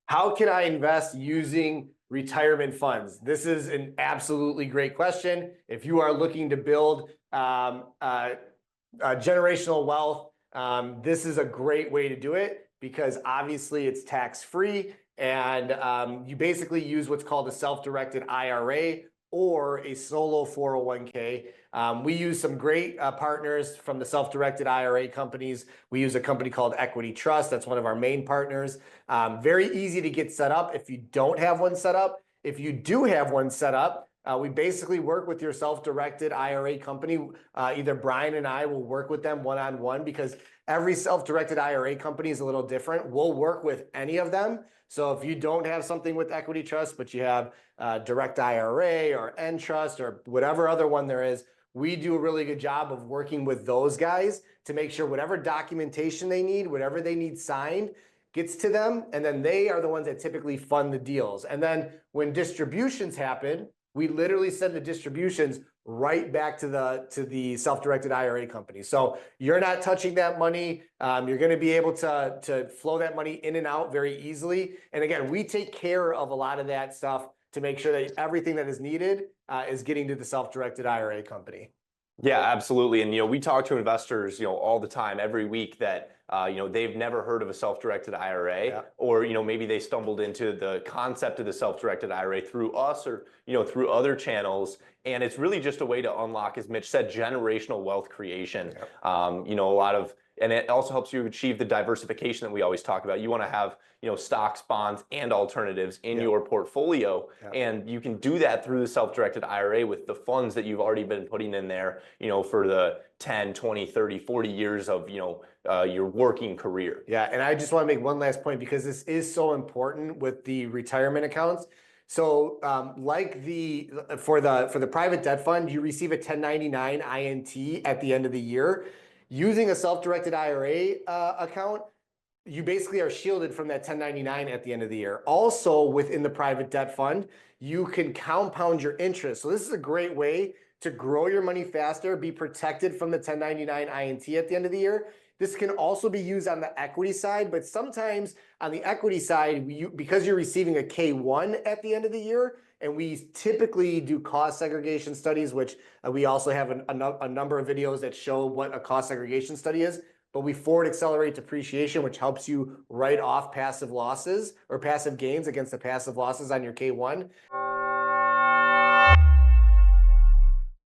How can I invest using retirement funds? This is an absolutely great question. If you are looking to build generational wealth, this is a great way to do it because obviously it's tax-free and you basically use what's called a self-directed IRA or a solo 401k. We use some great partners from the self-directed IRA companies. We use a company called Equity Trust. That's one of our main partners. Very easy to get set up if you don't have one set up. If you do have one set up, we basically work with your self-directed IRA company. Either Brian and I will work with them one-on-one because every self-directed IRA company is a little different. We'll work with any of them. So if you don't have something with Equity Trust, but you have Direct IRA or Entrust or whatever other one there is, we do a really good job of working with those guys to make sure whatever documentation they need, whatever they need signed, gets to them. And then they are the ones that typically fund the deals. And then when distributions happen, we literally send the distributions right back to the self-directed IRA company. So you're not touching that money. You're going to be able to flow that money in and out very easily. And again, we take care of a lot of that stuff to make sure that everything that is needed is getting to the self-directed IRA company. Yeah, absolutely. And, we talk to investors, all the time, every week that, they've never heard of a self-directed IRA, or, maybe they stumbled into the concept of the self-directed IRA through us or, through other channels. And it's really just a way to unlock, as Mitch said, generational wealth creation. And it also helps you achieve the diversification that we always talk about. You want to have, stocks, bonds, and alternatives in your portfolio. And you can do that through the self-directed IRA with the funds that you've already been putting in there, for the 10, 20, 30, 40 years of, your working career. Yeah, and I just want to make one last point because this is so important with the retirement accounts. So for the private debt fund, you receive a 1099 INT at the end of the year. Using a self-directed IRA account, you basically are shielded from that 1099 at the end of the year. Also, within the private debt fund, you can compound your interest. So this is a great way to grow your money faster, be protected from the 1099 INT at the end of the year. This can also be used on the equity side, but sometimes on the equity side, because you're receiving a K1 at the end of the year, and we typically do cost segregation studies, which we also have a number of videos that show what a cost segregation study is, but we forward accelerate depreciation, which helps you write off passive losses or passive gains against the passive losses on your K1.